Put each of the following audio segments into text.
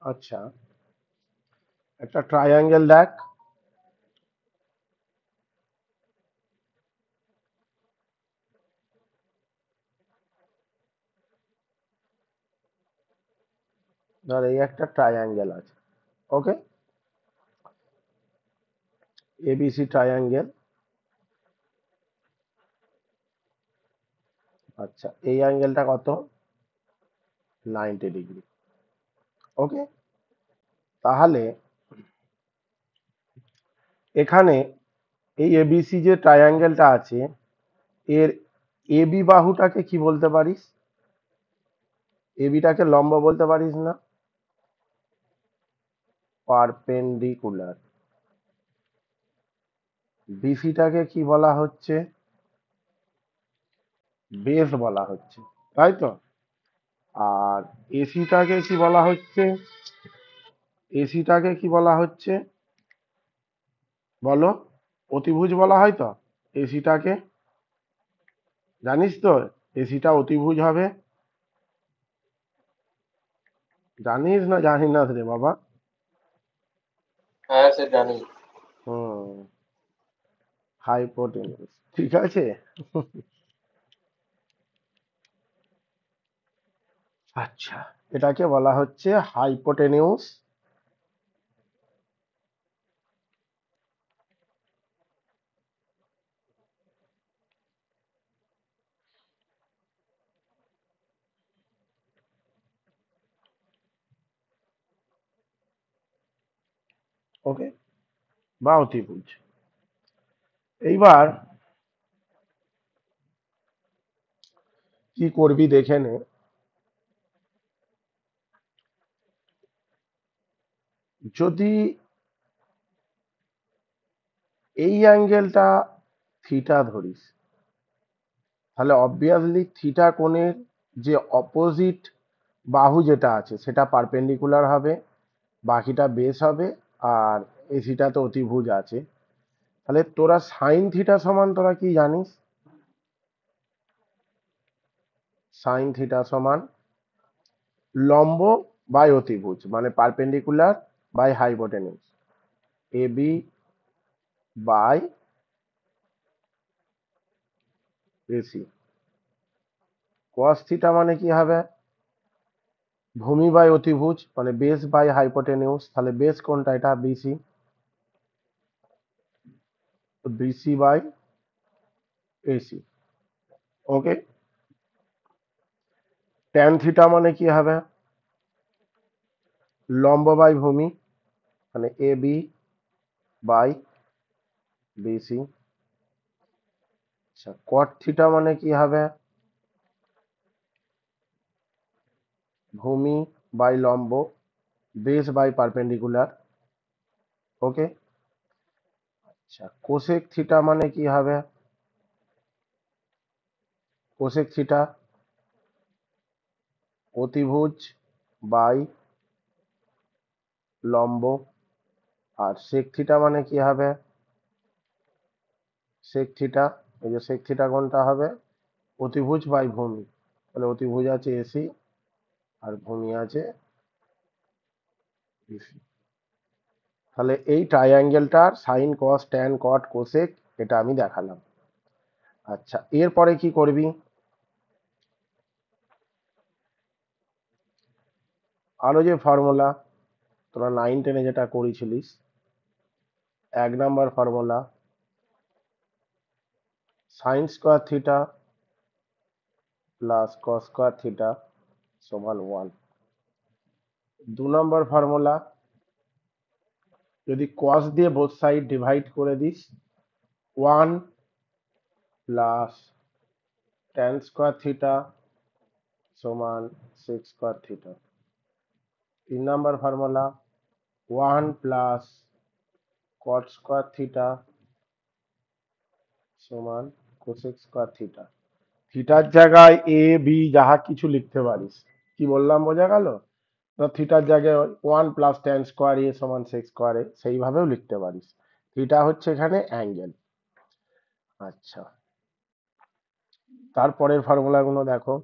আচ্ছা, একটা ট্রায়াঙ্গেল দেখ। ধর এই একটা ট্রায়াঙ্গেল আছে। ওকে, এবিসি ট্রায়াঙ্গেল। আচ্ছা, এই অ্যাঙ্গেলটা কত? 90 ডিগ্রি। ওকে, তাহলে এখানে এই এবিসি যে ট্রায়াঙ্গেলটা আছে, এর এবি বাহুটাকে কি বলতে পারিস? এবিটাকে লম্ব বলতে পারিস না? পারপেন্ডিকুলার। বিসিটাকে কি বলা হচ্ছে? বেস বলা হচ্ছে, তাই তো? আর এসিটাকে কি বলা হচ্ছে? এসিটাকে কি বলা হচ্ছে বলো? অতিভুজ বলা হয় তো এসিটাকে, জানিস তো? এসিটা অতিভুজ হবে। জানিস না জানি না রে বাবা? হ্যাঁ সে জানি। হুম, হাইপোটেনিউস। ঠিক আছে। আচ্ছা, এটাকে বলা হচ্ছে হাইপোটেনিউস। ওকে, বা অতিভুজ। এইবার কি করবি দেখে নে। যদি এই অ্যাঙ্গেলটা থিটা ধরিস, তাহলে অবভিয়াসলি থিটা কোণের যে অপোজিট বাহু যেটা আছে সেটা পারপেন্ডিকুলার হবে, বাকিটা বেস হবে। আর এসিটা তো অতিভুজ আছে। তাহলে তোরা সাইন থিটা সমান তোরা কি জানিস? সাইন থিটা সমান লম্ব বাই অতিভুজ, মানে perpendicular by hypotenuse, A B by A C. Cos theta মানে কি হবে? ভূমি বাই অতিভুজ, মানে বেস বাই হাইপোটেনিউস। তাহলে বেস কোনটা? এটা BC. BC by AC. Okay, tan theta মানে কি হবে? লম্ব বাই ভূমি, মানে এ বি বাই বিসি। আচ্ছা, কট থিটা মানে কি হবে? ভূমি বাই লম্ব, বেস বাই পারপেন্ডিকুলার। ওকে। আচ্ছা, কোসেক থিটা মানে কি হবে? কোসেক থিটা অতিভুজ বাই লম্ব। আর সেক থিটা মানে কি হবে? সেক থিটা, এই যে সেক থিটা কোনটা হবে? অতিভুজ বাই ভূমি। তাহলে অতিভুজ আছে এসি আর ভূমি আছে বিসি। তাহলে এই ট্রাইঅ্যাঙ্গেলটার sine cos tan cot cosec এটা আমি দেখালাম। আচ্ছা, এরপরে কি করবি? আরো যে ফর্মুলা তোরা 9 10 যেটা করেছিলিস, 1 number formula sine square theta plus cos square theta সমান 1। 2 নম্বর ফর্মুলা, যদি কস দিয়ে বোথ সাইড ডিভাইড করে দিস, 1 প্লাস ট্যান স্কোয়ার থিটা সমান sec square theta. 3 number formula, 1 plus cot square theta সমান কোসেক স্কোয়ার থিটা। থিটার জায়গায় A B যাহা কিছু লিখতে পারিস। কি বললাম, বোঝা গেল? তো থিটার জায়গায় 1 প্লাস ট্যান স্কোয়ার এ সমান সেক স্কোয়ার এ, সেইভাবেও লিখতে পারিস। থিটা হচ্ছে এখানে অ্যাঙ্গেল। আচ্ছা, তারপরের ফর্মুলাগুলো দেখো।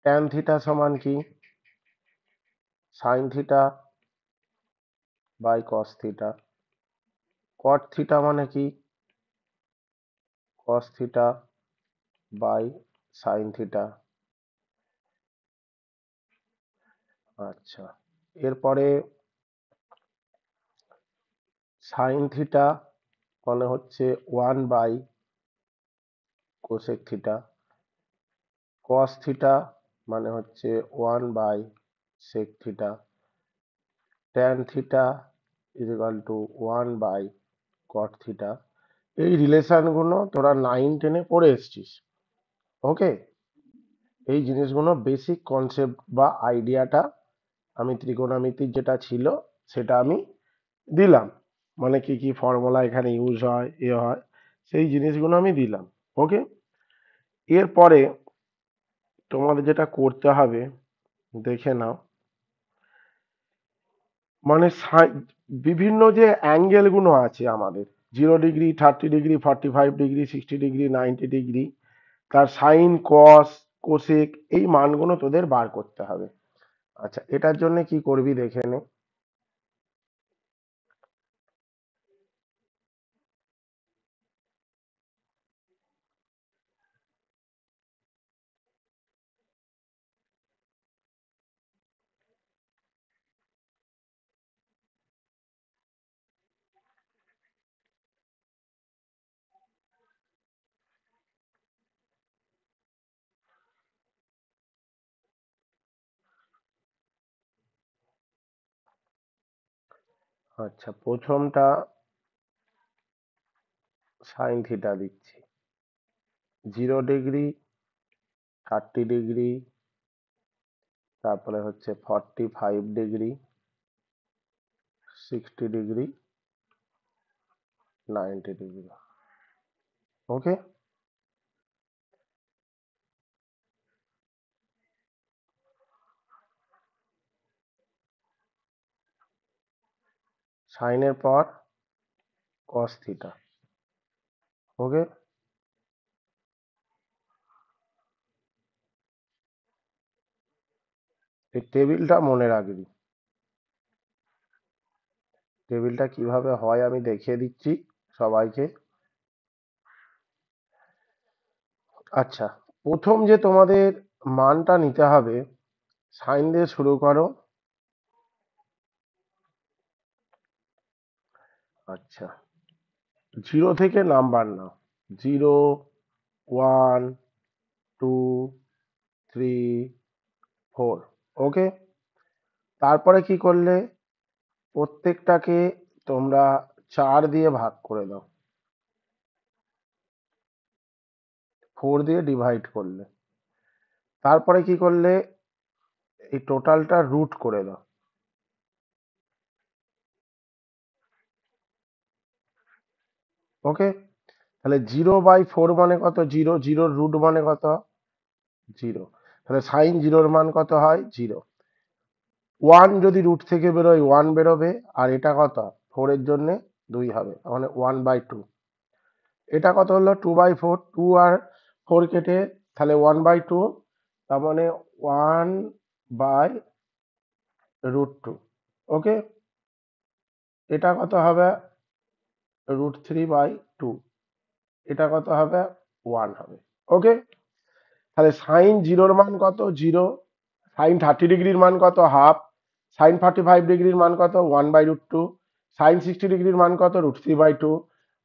ট্যান থিটা সমান কি? Sine theta by cos theta. Cot theta মানে কি? Cos theta by sine theta. আচ্ছা, এরপরে সাইন থিটা মানে হচ্ছে 1 by cosec theta. Cos theta মানে হচ্ছে 1/sec theta. Tan theta = 1/cot theta. এই রিলেশনগুলো তোরা 9-10-এ পড়ে এসছিস। ওকে, এই জিনিসগুলো বেসিক কনসেপ্ট বা আইডিয়াটা আমি ত্রিকোণমিতির যেটা ছিল সেটা আমি দিলাম, মানে কি কি ফর্মুলা এখানে ইউজ হয় হয় সেই জিনিসগুলো আমি দিলাম। ওকে, এরপরে তোমাদের যেটা করতে হবে দেখে নাও, মানে বিভিন্ন যে অ্যাঙ্গেল গুলো আছে আমাদের, 0°, 30°, 45°, 60°, 90°, তার সাইন, কস, কোসেক, এই মানগুলো তোদের বার করতে হবে। আচ্ছা, এটার জন্য কি করবি দেখে নে। আচ্ছা, প্রথমটা সাইন থিটা দিচ্ছি, 0°, 30°, তারপরে হচ্ছে 45°, 60°, 90°। ওকে, সাইনের পর কস থিটা। ওকে, এই টেবিলটা মনে রাখবি। টেবিলটা কিভাবে হয় আমি দেখিয়ে দিচ্ছি সবাইকে। আচ্ছা, প্রথম যে তোমাদের মানটা নিতে হবে, সাইন দিয়ে শুরু করো। আচ্ছা, 0 থেকে নাম্বার নাও, 0, 1, 2, 3, 4। ওকে, তারপরে কি করলে, প্রত্যেকটাকে তোমরা 4 দিয়ে ভাগ করে দাও, 4 দিয়ে ডিভাইড করলে। তারপরে কি করলে, এই টোটালটা রুট করে দাও। ওকে, তাহলে 0/4 মানে কত? 0, 0 রুট মানে কত? 0। তাহলে সাইন 0-র মান কত হয়? 0। 1 যদি রুট থেকে বেরোয় 1 বেরোবে, আর এটা কত? 4 এর জন্য 2 হবে, মানে 1/2। এটা কত হলো? 2/4। 2 আর 4 কেটে তাহলে 1/2, তার মানে 1/√2। ওকে, এটা কত হবে? √3/2। এটা কত হবে? 1 হবে। ওকে, তাহলে সাইন 0-র মান কত? 0। সাইন 30°-র মান কত? হাফ। সাইন 45°-র মান কত? 1/√2। সাইন 60°-র মান কত? √3/2।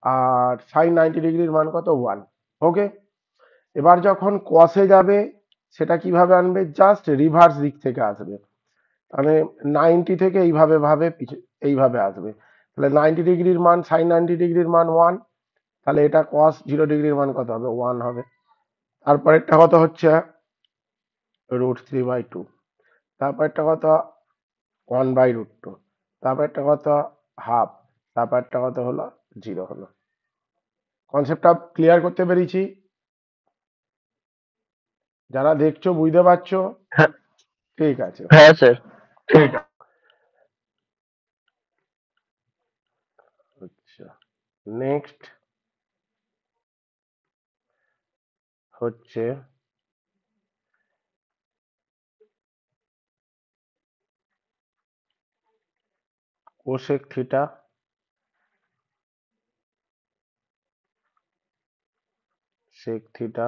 আর সাইন 90°-র মান কত? 1। ওকে, এবার যখন কসে যাবে সেটা কিভাবে আনবে? জাস্ট রিভার্স দিক থেকে আসবে, মানে 90 থেকে এইভাবে ভাবে এইভাবে আসবে। তাহলে 90°-র মান, সাইন 90°-র মান 1, তাহলে এটা কস 0°-র মান কত হবে? 1 হবে। তারপরেরটা কত হচ্ছে? √3/2। তারপরেরটা কত? 1/√2। তারপরেরটা কত? হাফ। তারপরেরটা কত হলো? 0 হলো। কনসেপ্টটা ক্লিয়ার করতে পেরেছি? যারা দেখছো বুঝতে পারছো? হ্যাঁ, ঠিক আছে। হ্যাঁ স্যার, ঠিক আছে। আচ্ছা, নেক্সট হচ্ছে কোসেক থিটা সেক থিটা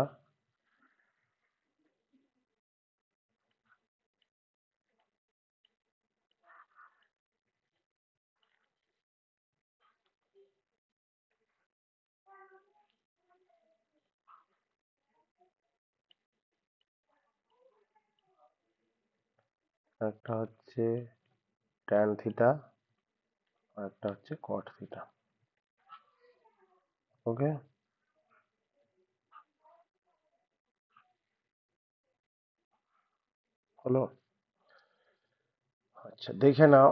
একটা হচ্ছে ট্যান থিটা আর একটা হচ্ছে কট থিটা। ওকে, হলো। আচ্ছা দেখে নাও,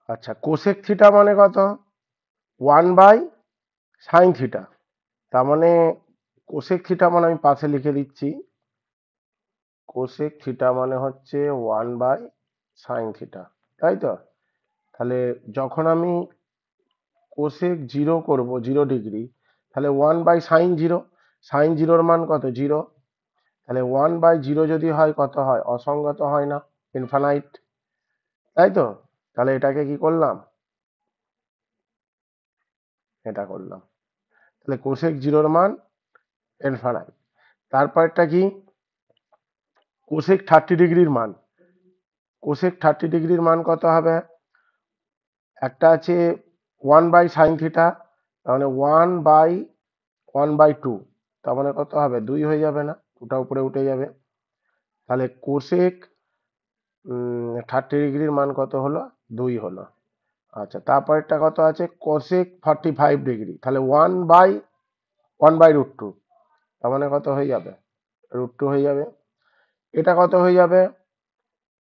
আচ্ছা কোসেক থিটা মানে কত? 1/sin theta. তার মানে কোসেক থিটা মানে আমি পাশে লিখে দিচ্ছি, কোসেক থিটা মানে হচ্ছে 1/sin থিটা, তাই তো? তাহলে যখন আমি কোসেক 0 করব 0 ডিগ্রি, তাহলে 1/sin 0, sin 0-র মান কত? 0। তাহলে 1/0 যদি হয় কত হয়? অসংগত হয় না, ইনফানাইট, তাই তো? তাহলে এটাকে কি করলাম? এটা করলাম। তাহলে কোসেক 0-র মান ইনফানাইট। তারপরটা কি? কোসেক 30 ডিগ্রির মান। কোসেক 30 ডিগ্রির মান কত হবে? একটা আছে 1/sin থিটা, তার মানে 1/1/2, তার মানে কত হবে? 2 হয়ে যাবে না? ওটা উপরে উঠে যাবে। তাহলে কোসেক 30 ডিগ্রির মান কত হলো? 2 হলো। আচ্ছা তারপরেরটা কত আছে? কোসেক 45 ডিগ্রি, তাহলে 1/1/√2, তার মানে কত হয়ে যাবে? √2 হয়ে যাবে। এটা কত হয়ে যাবে?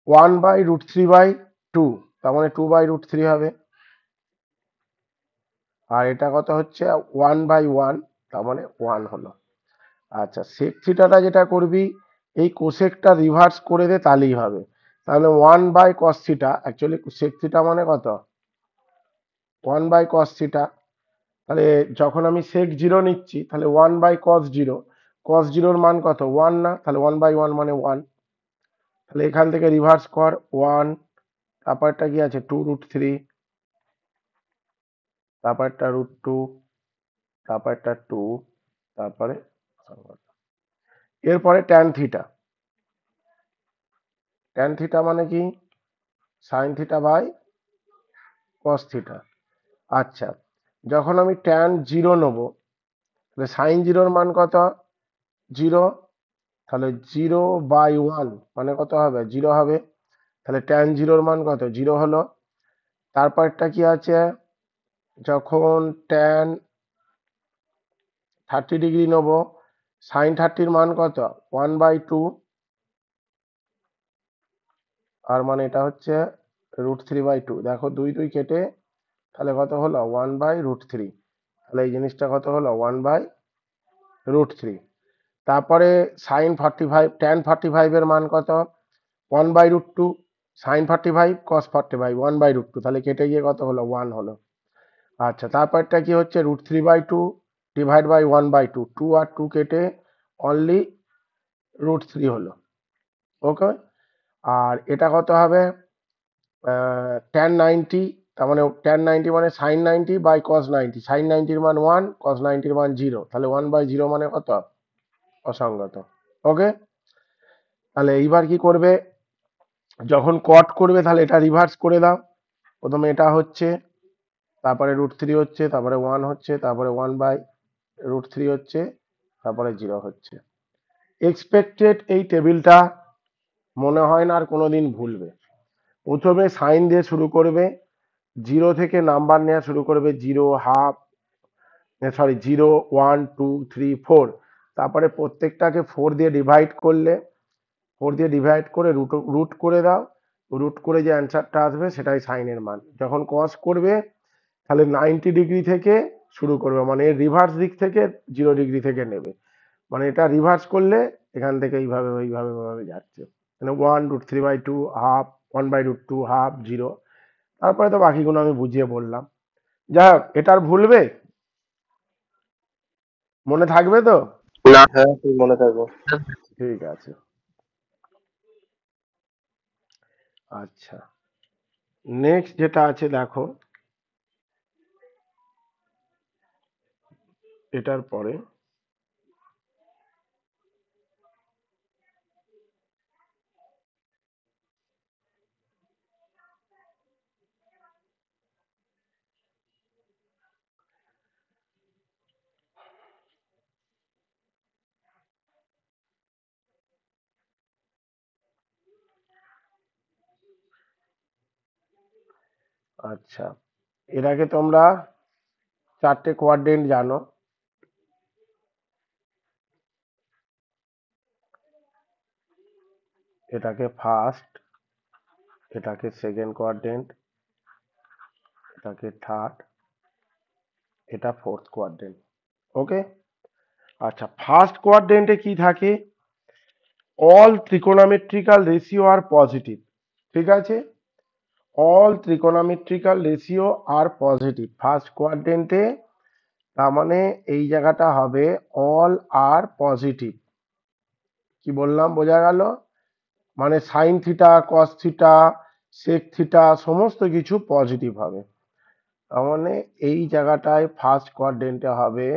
1/√3/2, তার মানে 2/√3 হবে। আর এটা কত হচ্ছে? 1/1, তার মানে 1 হলো। আচ্ছা সেক থিটাটা যেটা করবি, এই কোসেকটা রিভার্স করে দে, তাহলেই হবে। তাহলে 1/cos থিটা, অ্যাকচুয়ালি সেক থিটা মানে কত? 1/cos theta. তাহলে যখন আমি সেক 0 নিচ্ছি, তাহলে 1/cos 0, cos 0-র মান কত? 1 না? তাহলে 1/1 মানে 1। তাহলে এখান থেকে রিভার্স কর, 1, তারপরটা কি আছে? 2√3, তারপরটা √2, তারপরটা 2, তারপরে এরপরে ট্যান থিটা মানে কি? sin থিটা/cos থিটা। আচ্ছা যখন আমি tan 0 নেব, তাহলে sin 0-র মান কত? 0। তাহলে 0/1 মানে কত হবে? 0 হবে। তাহলে tan 0-র মান কত? 0 হলো। তারপরটা কি আছে? যখন tan 30 ডিগ্রি নেব, sin 30-র মান কত? 1/2, আর মানে এটা হচ্ছে √3/2। দেখো 2 2 কেটে, তাহলে কত হলো? 1/√3। তাহলে এই জিনিসটা কত হলো? 1/√3। তারপরে tan 45-এর মান কত? 1/√2, sin 45 cos 45 1/√2, তাহলে কেটে গিয়ে কত হলো? 1 হলো। আচ্ছা তারপরটা কি হচ্ছে? √3/2 /1/2, 2 আর 2 কেটে অনলি √3 হলো। ওকে, আর এটা কত হবে? tan 90, তার মানে tan 90 মানে sin 90/cos 90, sin 90-র মান 1, cos 90-র মান 0, তাহলে 1/0 মানে কত? অসংগত। ওকে, তাহলে এইবার কি করবে? যখন কট করবে তাহলে এটা রিভার্স করে দাও। প্রথমে এটা হচ্ছে, তারপরে √3 হচ্ছে, তারপরে 1 হচ্ছে, তারপরে 1/√3 হচ্ছে, তারপরে 0 হচ্ছে। এক্সপেক্টেড এই টেবিলটা মনে হয় না আর কোনোদিন ভুলবে। প্রথমে সাইন দিয়ে শুরু করবে, 0 থেকে নাম্বার নেওয়া শুরু করবে, 0, হাফ, 0, 1, 2, 3, 4, তারপরে প্রত্যেকটাকে 4 দিয়ে ডিভাইড করলে, 4 দিয়ে ডিভাইড করে রুট করে দাও, রুট করে যে অ্যান্সারটা আসবে সেটাই সাইনের মান। যখন কস করবে তাহলে 90 ডিগ্রি থেকে শুরু করবে, মানে রিভার্স দিক থেকে 0 ডিগ্রি থেকে নেবে, মানে এটা রিভার্স করলে এখান থেকে এইভাবে এইভাবে এইভাবে যাচ্ছে, মানে 1√3/2, হাফ, 1/√2, হাফ, 0, তারপরে তো বাকিগুলো আমি বুঝিয়ে বললাম। যাই হোক, এটা আর ভুলবে? মনে থাকবে তো? না, হ্যাঁ, মনে থাকবো। ঠিক আছে। আচ্ছা, নেক্সট যেটা আছে দেখো, এটার পরে আচ্ছা, এর আগে তোমরা চারটে কোয়াড্রেন্ট জানো। এটাকে ফার্স্ট, এটাকে সেকেন্ড কোয়াড্রেন্ট, এটাকে থার্ড, এটা ফোর্থ কোয়াড্রেন্ট। ওকে। আচ্ছা, ফার্স্ট কোয়াড্রেন্টে কি থাকে? অল ত্রিকোণমিট্রিক্যাল রেশিও আর পজিটিভ। ঠিক আছে, অল ত্রিকোণমিট্রিক্যাল রেশিও আর পজিটিভ ফার্স্ট কোয়াড্রেন্টে। তার মানে এই জায়গাটা হবে অল আর পজিটিভ। কি বললাম, বোঝা গেল? মানে sine theta, cos theta, sec theta সমস্ত কিছু পজিটিভ হবে। তার মানে এই জায়গাটায় ফার্স্ট কোয়াড্রেন্টে হবে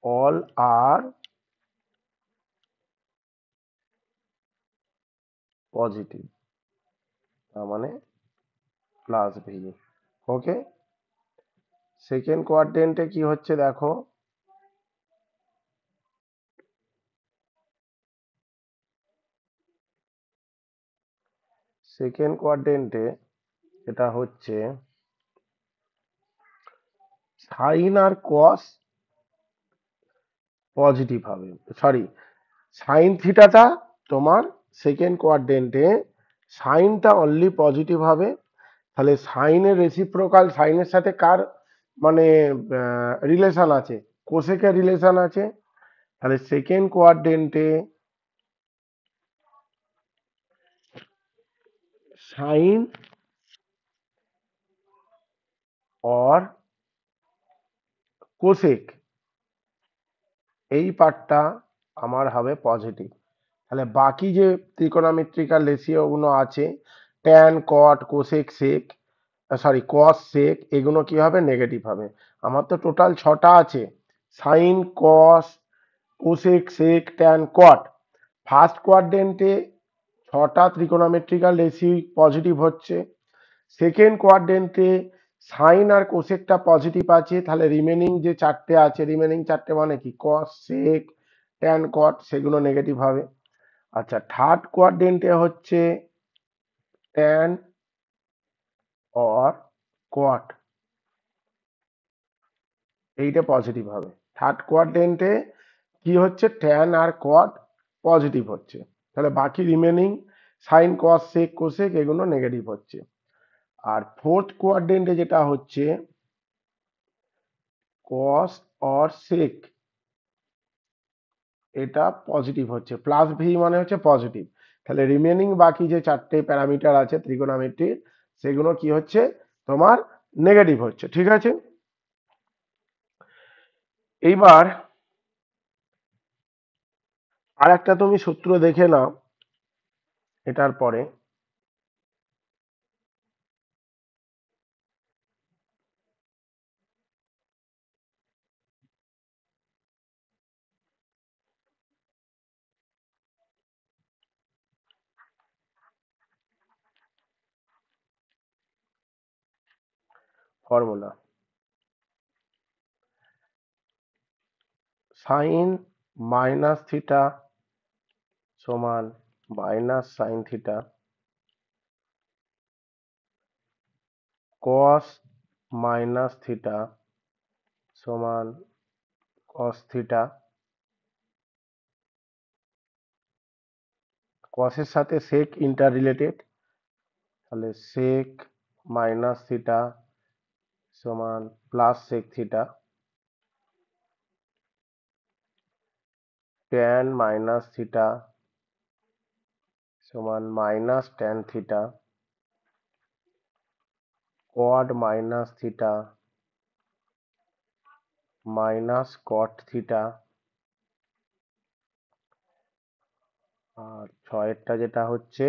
অল আর পজিটিভ, তার মানে প্লাস ভি। ওকে। সেকেন্ড কোয়াড্রেন্টে কি হচ্ছে দেখো, সেকেন্ড কোয়াড্রেন্টে এটা হচ্ছে সাইন আর কস পজিটিভ হবে। সরি, সাইন থিটাটা তোমার সেকেন্ড কোয়াড্রেন্টে সাইনটা অনলি পজিটিভ হবে। তাহলে সাইনের রেসিপ্রোকাল সাইনের সাথে কার মানে রিলেশন আছে? কোসেকের রিলেশন আছে। তাহলে সেকেন্ড কোয়াড্রেন্টে সাইন অর কোসেক এই পার্টটা আমার হবে পজিটিভ। তাহলে বাকি যে ত্রিকোণমিত্রিকাল রেশিও গুলো আছে, ট্যান, কট, কোসেক, সেক, সরি কস, সেক, এগুলো কি হবে? নেগেটিভ হবে। আমার তো টোটাল ছটা আছে, সাইন, কস, কোসেক, সেক, ট্যান, কট। ফার্স্ট কোয়াড্রেন্টে ছটা ত্রিকোণমিত্রিক্যাল রেশিও পজিটিভ হচ্ছে। সেকেন্ড কোয়াড্রেন্টে সাইন আর কোসেকটা পজিটিভ আছে। তাহলে রিমেনিং যে চারটে আছে, রিমেনিং চারটে মানে কি, কস, সেক, ট্যান, কট, সেগুলো নেগেটিভ হবে। আচ্ছা, থার্ড কোয়াড্রেন্টে হচ্ছে ট্যান অর কট, এইটা পজিটিভ হবে। থার্ড কোয়াড্রেন্টে কি হচ্ছে? ট্যান আর কট পজিটিভ হচ্ছে। তাহলে বাকি রিমেনিং সাইন, কস, সেক, কোসেক এগুলো নেগেটিভ হচ্ছে। আর ফোর্থ কোয়াড্রেন্টে যেটা হচ্ছে কস অর সেক, এটা পজিটিভ হচ্ছে, প্লাস ভি মানে হচ্ছে পজিটিভ। তাহলে রিমেনিং বাকি যে চারটে প্যারামিটার আছে ত্রিকোণমিতির, সেগুলো কি হচ্ছে? তোমার নেগেটিভ হচ্ছে। ঠিক আছে, এইবার আর একটা তুমি সূত্র দেখে নাও এটার পরে। ফর্মুলা, সাইন মাইনাস থিটা সমান minus sine theta, cos minus theta সমান কস থিটা। কসের সাথে সেক ইন্টার রিলেটেড, তাহলে সেক মাইনাস থিটা সমান plus sec theta. Tan minus theta সমান minus tan theta. Cot minus theta minus cot theta. আর ছয়েরটা যেটা হচ্ছে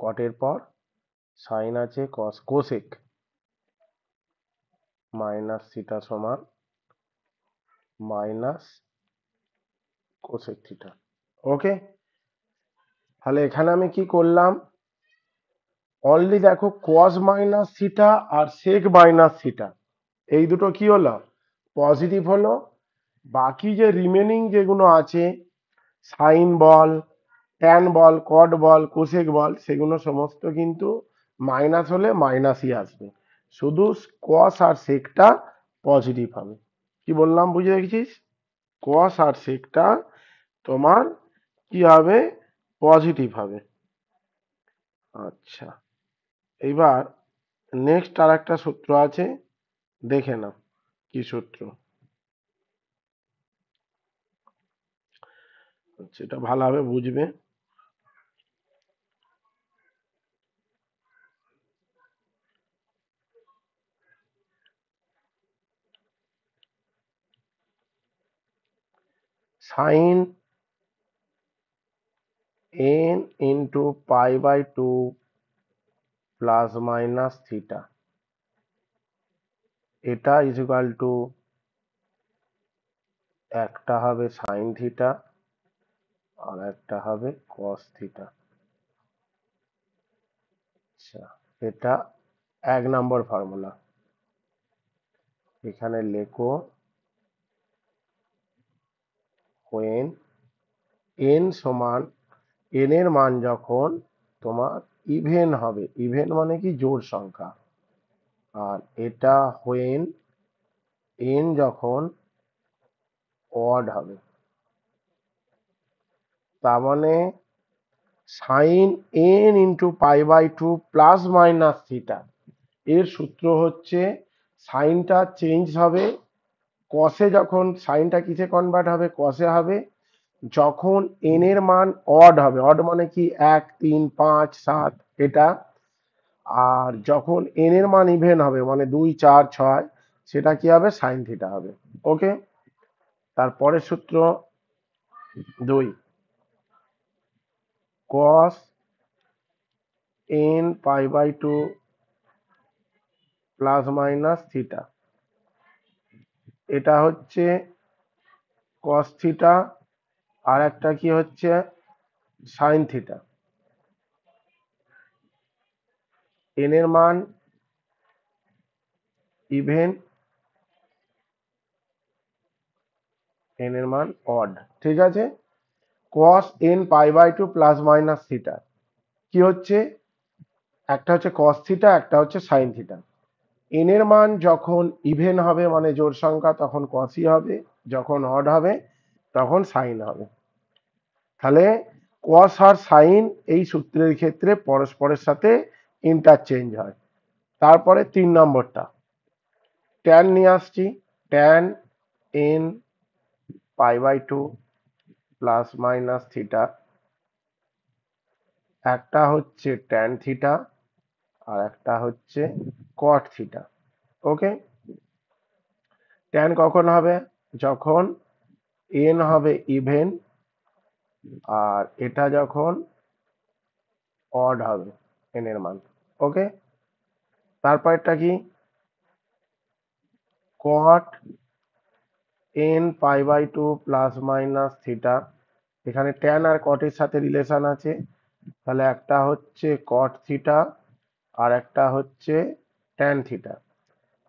কটের পর সাইন আছে কস, কোসেক মাইনাস থিটা সমান মাইনাস কোসেক থিটা। ওকে, তাহলে এখানে আমি কি করলাম, অনলি দেখো কস মাইনাস থিটা আর সেক মাইনাস থিটা এই দুটো কি হলো, পজিটিভ হলো। বাকি যে রিমেনিং যেগুলো আছে, সাইন বল, ট্যান বল, কট বল, কোসেক বল, সেগুলো সমস্ত কিন্তু মাইনাস হলে মাইনাসই আসবে, শুধু কস আর সেকটা পজিটিভ হবে। কি বললাম বুঝে রেখেছিস? কস আর সেকটা তোমার কি হবে, পজিটিভ হবে। আচ্ছা, এইবার নেক্সট আর একটা সূত্র আছে, দেখে নাও কি সূত্র। আচ্ছা, এটা ভালোভাবে বুঝবে। Sine n into pi by two plus minus theta, এটা ইকুয়াল টু একটা হবে সাইন থিটা আর একটা হবে কস থিটা। আচ্ছা, এটা 1 নম্বর ফর্মুলা। এখানে লেখো when n সমান, n এর মান যখন তোমার ইভেন হবে, ইভেন মানে কি জোড় সংখ্যা, আর এটা when n যখন অড হবে, তার মানে sine n into pi by two plus minus theta, এর সূত্র হচ্ছে সাইনটা চেঞ্জ হবে কসে, যখন সাইনটা কিসে কনভার্ট হবে, কসে হবে, যখন n এর মান অড হবে, অড মানে কি 1 3 5 7 এটা, আর যখন n এর মান ইভেন হবে মানে 2 4 6, সেটা কি হবে, সাইন থিটা হবে। ওকে, তারপরের সূত্র 2, cos n pi by two plus minus theta, এটা হচ্ছে কস থিটা আর একটা কি হচ্ছে সাইন থিটা। n এর মান ইভেন, n এর মান অড, ঠিক আছে। cos n pi by two plus minus theta কি হচ্ছে, একটা হচ্ছে cos থিটা, একটা হচ্ছে সাইন থিটা। n এর মান যখন ইভেন হবে মানে জোড় সংখ্যা তখন cosই হবে, যখন অড হবে তখন সাইন হবে। তাহলে cos আর সাইন এই সূত্রের ক্ষেত্রে পরস্পরের সাথে ইন্টারচেঞ্জ হয়। তারপরে 3 নম্বরটা ট্যান নিয়ে আসছি, tan n pi by two plus minus theta, একটা হচ্ছে ট্যান থিটা আর একটা হচ্ছে কট থিটা। ওকে, ট্যান কখন হবে, যখন n হবে ইভেন আর এটা যখন অড হবে n এর মান। ওকে, তারপরটা কি, cot n pi by two plus minus theta, এখানে ট্যান আর কটের সাথে রিলেশন আছে, তাহলে একটা হচ্ছে কট থিটা আর একটা হচ্ছে ট্যান থিটা।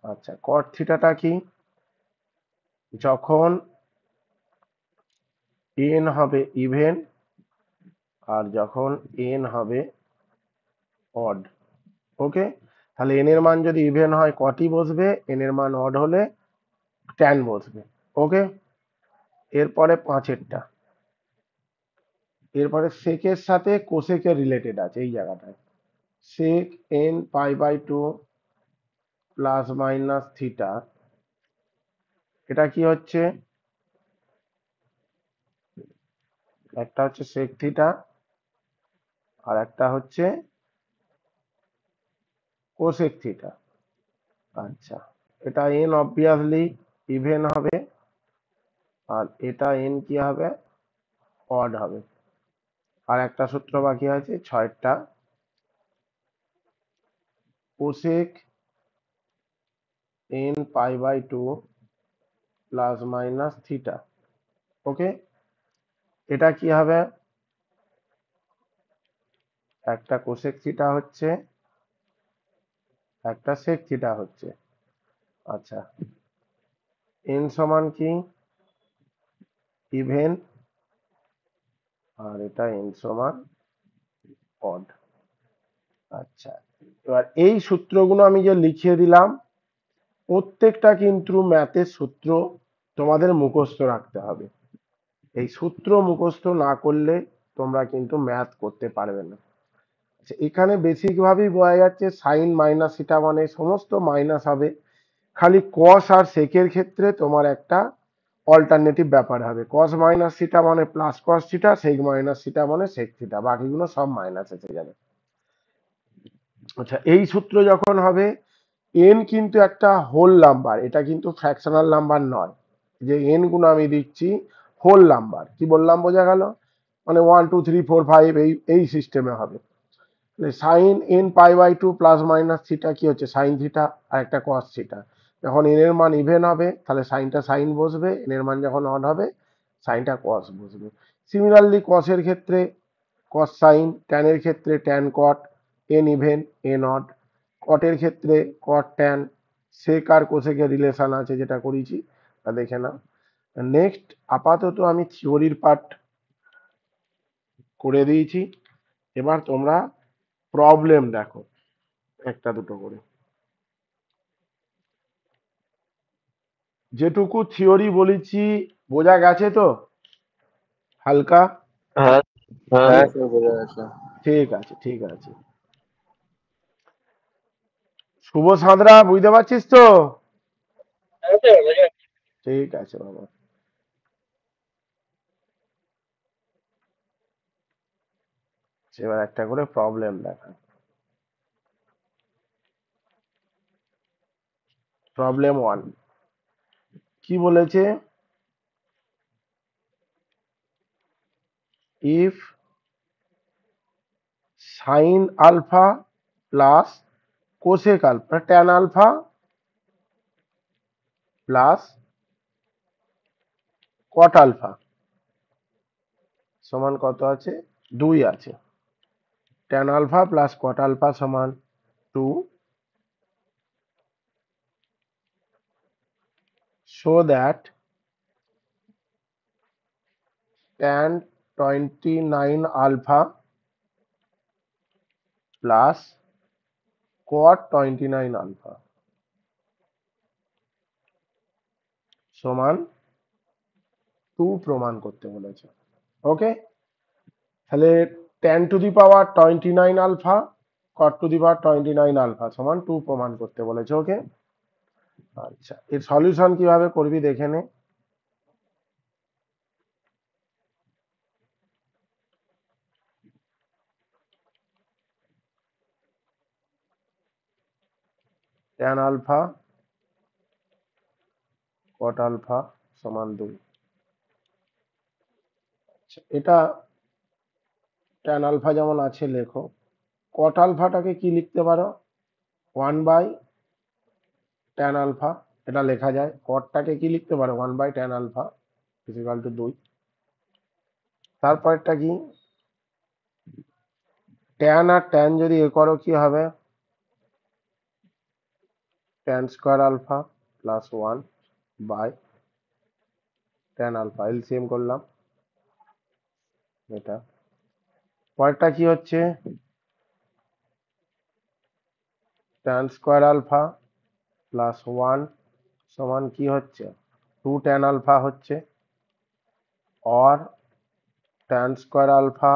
আচ্ছা, কট থিটাটা কি, যখন n হবে ইভেন আর যখন n হবে অড। ওকে, তাহলে n এর মান যদি ইভেন হয় কটই বসবে, n এর মান অড হলে ট্যান বসবে। ওকে, এরপরে 5এরটা, এরপরে সেকের সাথে কোসেকের রিলেটেড আছে এই জায়গাটায়, sec n pi by two plus minus theta, এটা কি হচ্ছে, একটা হচ্ছে সেক থিটা আর একটা হচ্ছে কোসেক থিটা। আচ্ছা, এটা n অবভিয়াসলি ইভেন হবে আর এটা n কি হবে, অড হবে। আর একটা সূত্র বাকি আছে 6টা, cosec n pi by 2 plus minus theta. Okay, এটা কি হবে, একটা কোসেক থিটা হচ্ছে, একটা সেক থিটা হচ্ছে। আচ্ছা, n সমান কি ইভেন, আর এটা n সমান অড। আচ্ছা, এবার এই সূত্রগুলো আমি যে লিখিয়ে দিলাম, প্রত্যেকটা কিন্তু ম্যাথের সূত্র তোমাদের মুখস্থ রাখতে হবে। এই সূত্র মুখস্থ না করলে তোমরা কিন্তু ম্যাথ করতে পারবে না। আচ্ছা, এখানে বেসিক ভাবেই বোঝা যাচ্ছে সাইন মাইনাস থিটা মানে সমস্ত মাইনাস হবে, খালি কস আর সেকের ক্ষেত্রে তোমার একটা অল্টারনেটিভ ব্যাপার হবে, কস মাইনাস থিটা মানে plus cos theta, sec minus theta মানে সেক থিটা, বাকিগুলো সব মাইনাস এসে যাবে। আচ্ছা, এই সূত্র যখন হবে, এন কিন্তু একটা হোল নাম্বার, এটা কিন্তু ফ্র্যাকশনাল নাম্বার নয়, যে এন গুলো আমি দিচ্ছি হোল নাম্বার। কি বললাম বোঝা গেল, মানে 1 2 3 4 5 এই সিস্টেমে হবে। Sine N pi by 2 plus minus theta কি হচ্ছে সাইন থিটা, আর একটা কস থিটা। যখন এন এর মান ইভেন হবে তাহলে সাইনটা সাইন বসবে, এন এর মান যখন অড হবে সাইনটা কস বসবে। সিমিলারলি কসের ক্ষেত্রে কস সাইন, ট্যানের ক্ষেত্রে tan cot, n even n odd, কটের ক্ষেত্রে কট ট্যান, সেক আর কোসেকের রিলেশন আছে যেটা করেছি তা দেখে নাও। নেক্সট, আপাতত আমি থিওরির পার্ট করে দিয়েছি, এবার তোমরা প্রবলেম দেখো একটা দুটো করে। যেটুকু থিওরি বলেছি বোঝা গেছে তো হালকা? হ্যাঁ, হ্যাঁ, তাহলে স্যার বোঝা গেছে। ঠিক আছে, ঠিক আছে। শুভ সাঁতরা বুঝতে পারছিস তো? হ্যাঁ স্যার বোঝা গেছে। ঠিক আছে বাবা। এবার একটা করে প্রবলেম দেখা। প্রবলেম 1 কি বলেছে, if sine alpha plus cosec alpha tan alpha plus cot alpha সমান কত আছে, 2 আছে, tan alpha plus cot alpha সমান 2, so that tan 29 alpha plus cot 29 alpha সমান 2 প্রমাণ করতে বলেছে। ওকে, তাহলে tan to the power 29 alpha cot to the power 29 alpha সমান 2 প্রমাণ করতে বলেছে। ওকে, আচ্ছা, এর সলিউশন কিভাবে করবি দেখে নে। tan আলফা cot আলফা সমান 2। আচ্ছা, এটা tan আলফা যেমন আছে লেখো, cot আলফাটাকে কি লিখতে পারো, 1/tan আলফা, এটা লেখা যায়। কটটাকে কি লিখতে পারো, 1/tan আলফা ইকুয়াল টু 2। তারপরটা কি, ট্যান আর ট্যান যদি এ করো কি হবে, tan square alpha plus 1/tan alpha, LCM করলাম এটা। পরেরটা কি হচ্ছে, ট্যান স্কোয়ার আলফা প্লাস 1 সমান কি হচ্ছে 2tan আলফা হচ্ছে, और tan square alpha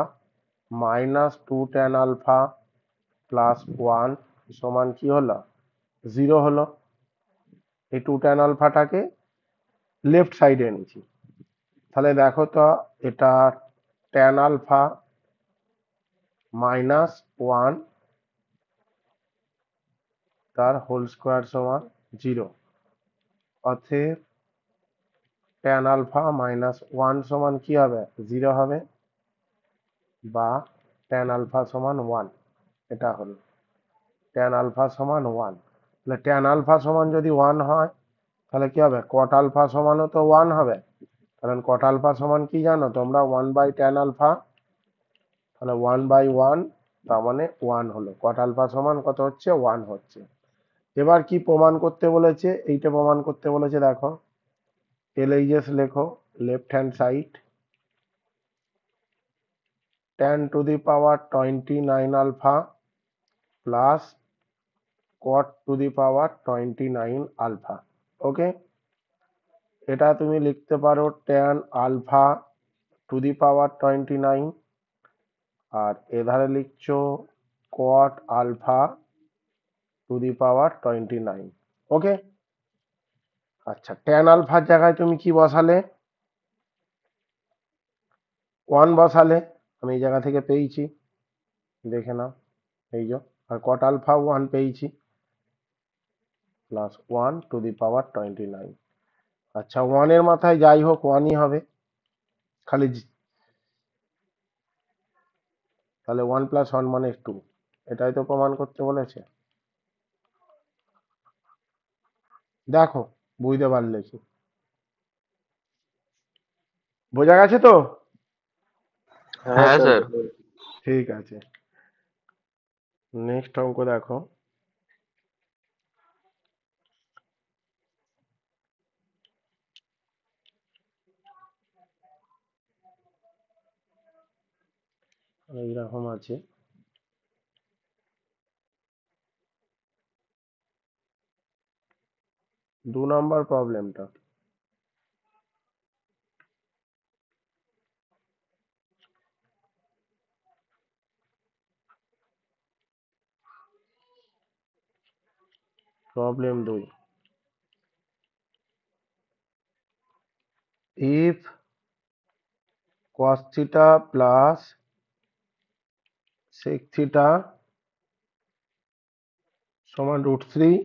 minus 2tan alpha plus 1 সমান কি হলো 0 হলো। এই 2tan আলফাটাকে লেফট সাইডে এনেছি, তাহলে দেখো তো এটা tan আলফা মাইনাস 1 তার হোল স্কোয়ার সমান 0, অতএব tan আলফা মাইনাস 1 সমান কি হবে 0 হবে, বা tan আলফা সমান 1, এটা হলো। ট্যান আলফা সমান 1। তাহলে ট্যান আলফা সমান যদি 1 হয় তাহলে কি হবে, কট আলফা সমানও তো 1 হবে। কারণ কট আলফা সমান কি জানো তোমরা, 1/tan আলফা। তাহলে 1/1, তার মানে 1 হলো। কট আলফা সমান কত হচ্ছে, 1 হচ্ছে। এবার কি প্রমাণ করতে বলেছে, এইটা প্রমাণ করতে বলেছে, দেখো LHS লেখো, left hand side, tan⁻29 plus cot⁻29 ওকে। এটা তুমি লিখতে পারো tan⁻29, আর এধারে লিখছো cot⁻29। ওকে। আচ্ছা, ট্যান আলফার জায়গায় তুমি কি বসালে, 1 বসালে। আমি এই জায়গা থেকে পেয়েছি, দেখে নাও, এই যে। আর কট আলফা 1 পেয়েছি, প্লাস 1/29। আচ্ছা, 1 এর মাথায় যাই হোক 1ই হবে, খালি তাহলে 1 + 1 মানে 2। এটাই তো প্রমাণ করতে বলেছে। দেখো, বুঝতে পারলে কি, বোঝা গেছে তো? হ্যাঁ স্যার। ঠিক আছে, নেক্সট অঙ্ক দেখো। এইরকম আছে, দু নম্বর প্রবলেমটা। Problem 2, if cos theta plus sec theta সমান √3,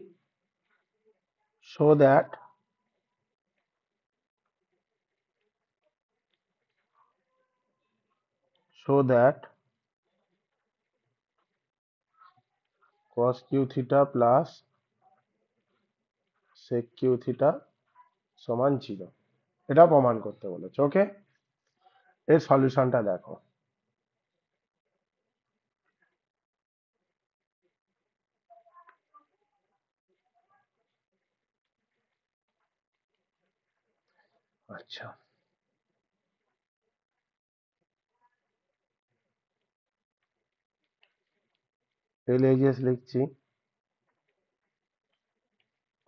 so that cos q theta plus sec q theta সমান 0। এটা প্রমাণ করতে বলেছে। ওকে, এর সলিউশনটা দেখো। আচ্ছা, LHS লিখছি,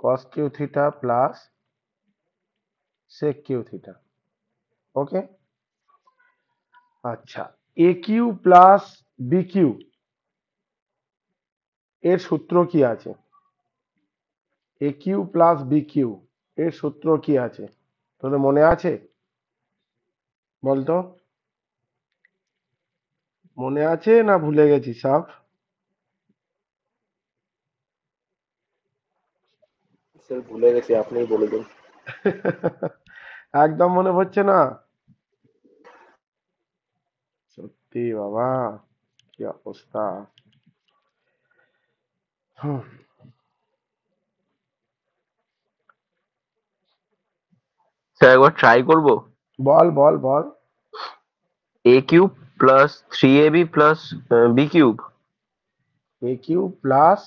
cos q theta plus sec q theta। ওকে। আচ্ছা, AQ প্লাস BQ এর সূত্র কি আছে, AQ প্লাস BQ এর সূত্র কি আছে, তোদের মনে আছে বলতো? মনে আছে না ভুলে গেছি সব? স্যার ভুলে গেছি, আপনিই বলে দিন। একদম মনে পড়ছে না? সত্যি বাবা, কি অবস্থা। হুম, স্যার একবার ট্রাই করবো। বল বল বল। a³ plus 3ab plus b³ AQ plus,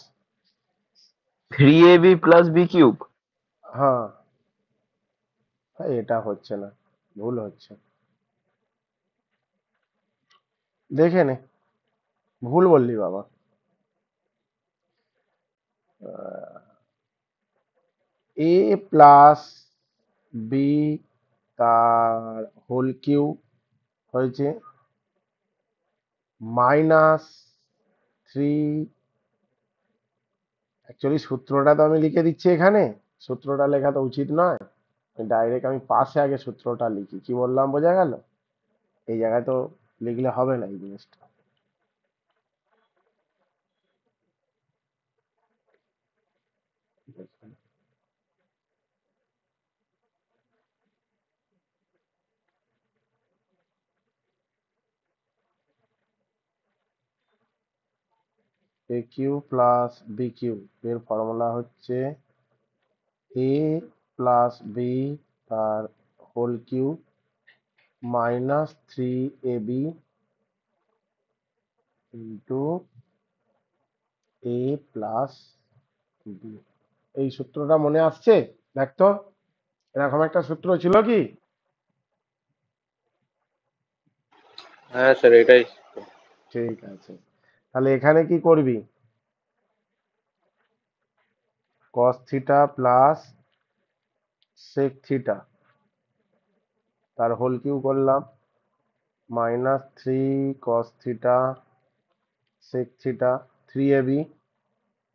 3ab plus b³। হ্যাঁ, এটা হচ্ছে না, ভুল হচ্ছে, দেখে নে, ভুল বললি বাবা। A প্লাস বি তার হোল কিউ হয়েছে -3। অ্যাকচুয়ালি সূত্রটা তো আমি লিখে দিচ্ছি এখানে, সূত্রটা লেখা তো উচিত নয়, ডাইরেক্ট আমি পাশে আগে সূত্রটা লিখি। কি বললাম, বোঝা গেল? এই জায়গায় তো লিখলে হবে না এই জিনিসটা। A cube plus B cube এর ফর্মুলা হচ্ছে এ প্লাস বি তার whole cube minus 3ab into A plus B. এই সূত্রটা মনে আসছে? দেখতো এরকম একটা সূত্র ছিল কি? হ্যাঁ স্যার এটাই। ঠিক আছে, তাহলে এখানে কি করবি? Cos theta plus sec theta তার হোল কিউ করলাম minus 3 cos theta sec theta 3ab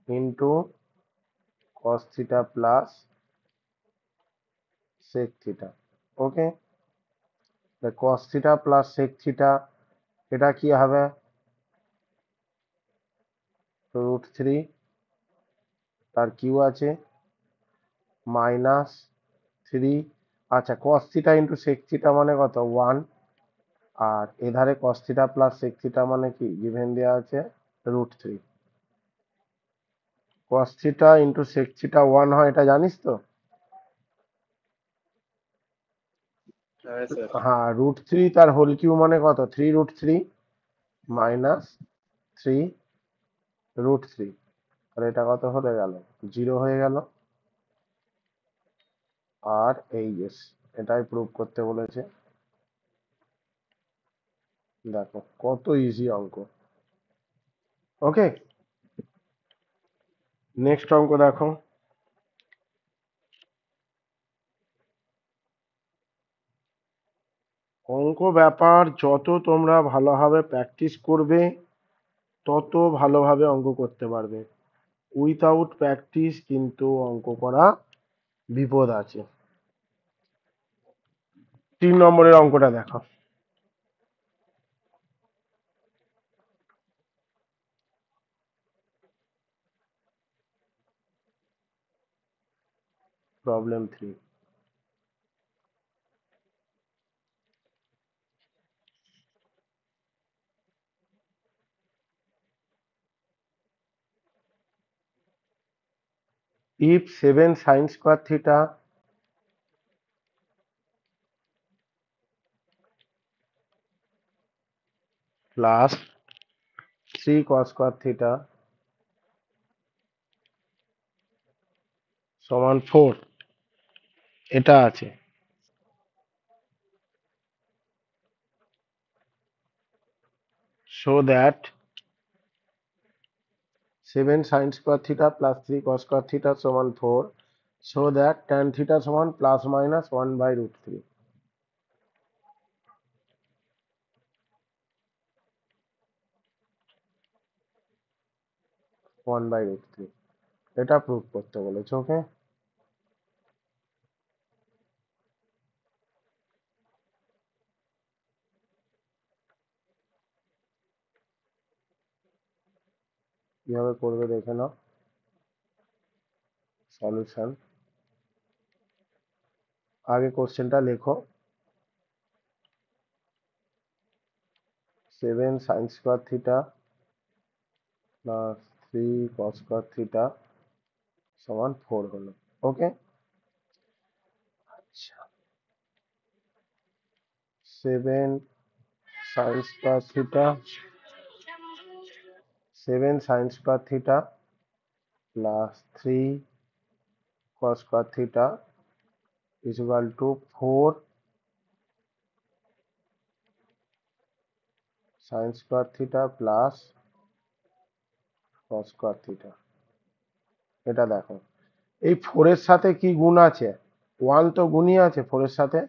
into cos theta plus sec theta. Okay, cos theta plus sec theta এটা কি হবে? √3 তার কিউ আছে -3। আচ্ছা, cos theta into sec theta মানে কত? 1। আর এধারে cos theta plus sec theta মানে কি গিভেন দেওয়া আছে √3। Cos theta into sec theta 1 হয়, এটা জানিস তো? হ্যাঁ স্যার। হ্যাঁ, √3 তার হোল কিউ মানে কত? 3√3 মাইনাস 3√3। তাহলে এটা কত হয়ে গেল? 0 হয়ে গেল। আর এই এটাই প্রুভ করতে বলেছে। দেখো কত ইজি অঙ্ক। ওকে, নেক্সট অঙ্ক দেখো। অঙ্ক ব্যাপার যত তোমরা ভালোভাবে প্র্যাকটিস করবে তত ভালোভাবে অঙ্ক করতে পারবে। উইথাউট প্র্যাকটিস কিন্তু অঙ্ক করা বিপদ আছে। 3 নম্বরের অঙ্কটা দেখো। Problem 3। if 7 sin square theta plus 3 cos square theta সমান 4, এটা আছে। so that 7 sin square theta plus 3 cos square theta সমান 4, so that tan theta সমান প্লাস মাইনাস 1/√3। 1/√3 এটা প্রুভ করতে বলেছে। ওকে, কিভাবে করবে দেখে নাও। সলিউশন, আগে কোশ্চেনটা লেখো। 7 sin square theta plus 3 cos square theta সমান 4 হলো। ওকে, আচ্ছা, 7 sin square theta 7 sin square theta plus 3 cos square theta is equal to 4 sin square theta plus cos square theta। এটা দেখো, এই 4 এর সাথে কি গুণ আছে? 1 তো গুণই আছে 4 এর সাথে,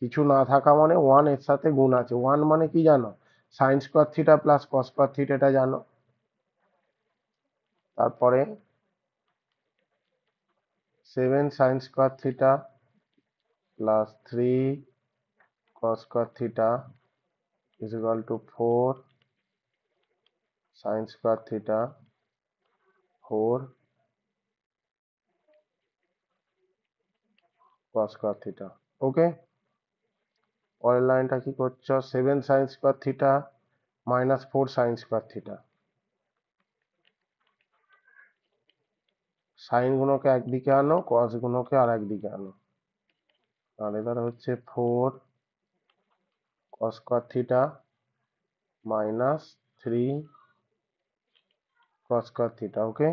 কিছু না থাকা মানে 1 এর সাথে গুণ আছে। 1 মানে কি জানো? sin square theta plus cos square theta, এটা জানো। তারপরে 7 sin square theta plus 3 cos square theta is equal to 4 sin square theta 4 cos square theta। ওকে, পরের লাইনটা কি করছো? 7 sin square theta minus 4 sin square theta। Sign গুণকে একদিকে আনো, কস গুণকে আর একদিকে আনো। আর এবার হচ্ছে 4 cos square theta minus 3 cos square theta. Okay,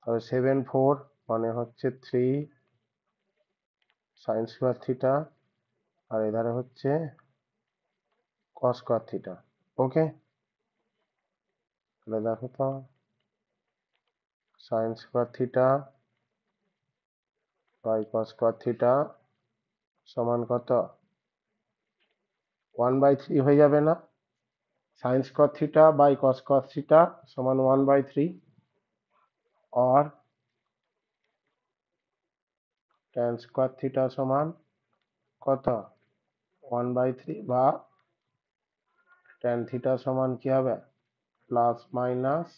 তাহলে 7 4 মানে হচ্ছে 3 সাইন স্কয়ার থিটা, আর এধারে হচ্ছে কস স্কয়ার থিটা। ওকে, তাহলে দেখো তো, sine square theta by cos square theta সমান কত? 1/3 হয়ে যাবে না? Sine square theta by cos square theta সমান 1/3, और ট্যান স্কয়ার থিটা সমান কত? 1/3, বা ট্যান থিটা সমান কি হবে? Plus minus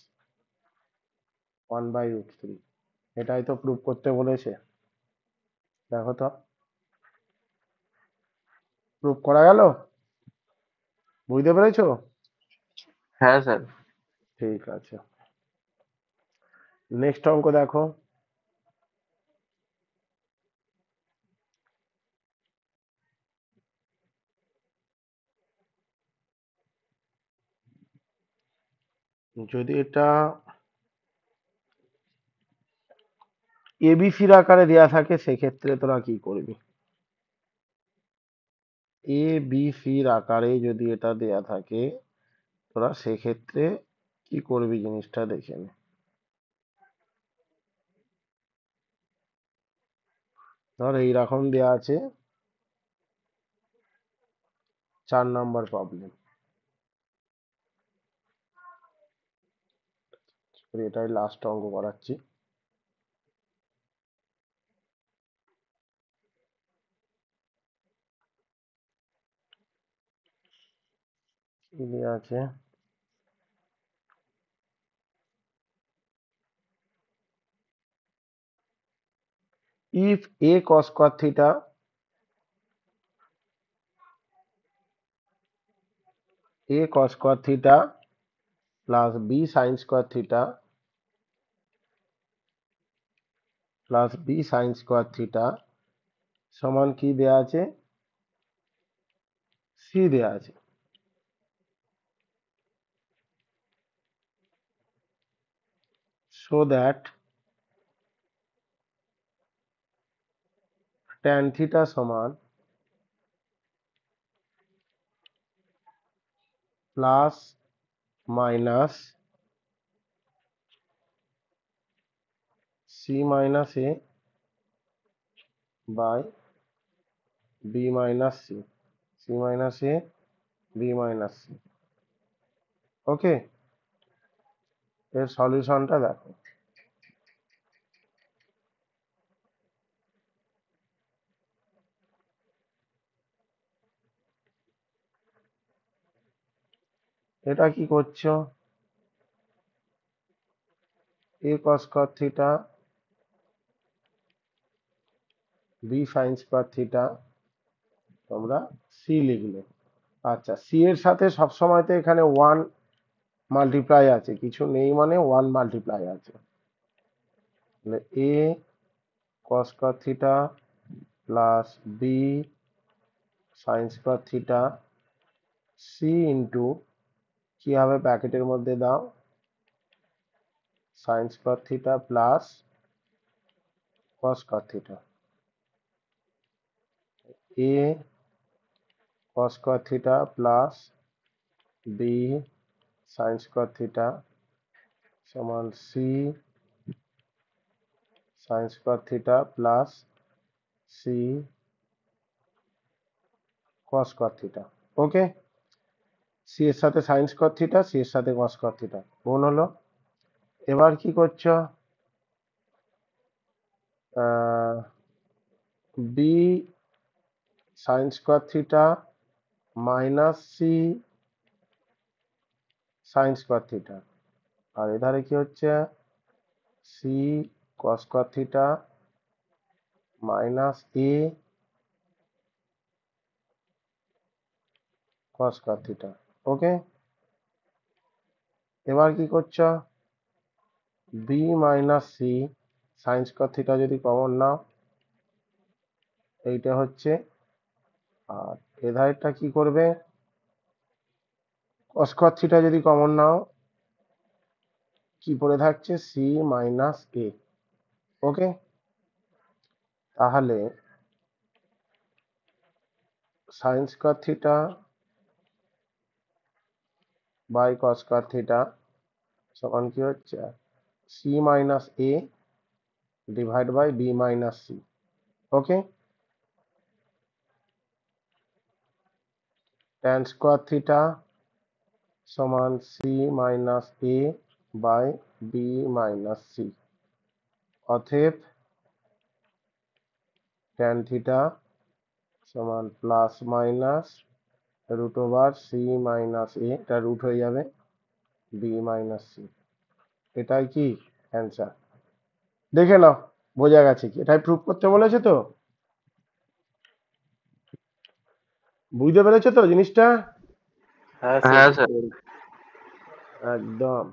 1/√3। এটাই তো প্রুফ করতে বলেছে। দেখো তো, প্রুফ করা গেল? বুঝতে পেরেছো? হ্যাঁ স্যার। ঠিক আছে, নেক্সট অঙ্ক দেখো। যদি এটা এবিসির আকারে দেয়া থাকে সেক্ষেত্রে তোরা কি করবি? এবিসির আকারে যদি এটা দেয়া থাকে তোরা সেক্ষেত্রে কি করবি জিনিসটা দেখে নে। ধর এইরকম দেয়া আছে 4 নম্বর প্রবলেম, এটাই লাস্ট অঙ্ক করাচ্ছি। কি দেয়া আছে? if a cos square theta plus b sin square theta plus b sin square theta সমান কি দেয়া আছে? c দেয়া আছে। so that tan theta সমান plus minus c minus a by b minus c, c minus a b minus c। ওকে, এর সলিউশনটা দেখো। এটা কি করছো? a cos square theta b sin square theta তোমরা c লিখলে। আচ্ছা, c এর সাথে সবসময় তো এখানে 1 মাল্টিপ্লাই আছে, কিছু নেই মানে 1 মাল্টিপ্লাই আছে। তাহলে a cos square theta plus b sin square theta c into কি হবে ব্র্যাকেটের মধ্যে দাও, sin square theta plus cos square theta। a cos square theta plus b sin square theta সমান c sin square theta plus c cos square theta। ওকে, c এর সাথে sin square theta, c এর সাথে cos square theta গুণ হলো। এবার কি করছো? b sin square theta minus c sin square theta, আর এধারে কি হচ্ছে? c cos square theta minus a cos square theta। Okay, এবার কি করছো? B minus C sine square theta যদি কমন নাও, এইটা হচ্ছে, আর এধারটা কি করবে, কস স্কোয়ার থিটা যদি কমন নাও, কি পড়ে থাকছে, সি মাইনাস এ। ওকে, তাহলে sine square theta by cos square theta সমান কি হচ্ছে, C minus A divide by B minus C. Okay, tan square theta সমান C minus A by B minus C. অতএব ট্যান থিটা সমান plus minus root over C minus A, এটা root হয়ে যাবে, B minus C. এটাই কি answer. দেখে নাও বোঝা গেছে কি, এটাই প্রুফ করতে বলেছে তো, বুঝতে পেরেছো তো জিনিসটা? হ্যাঁ স্যার। একদম।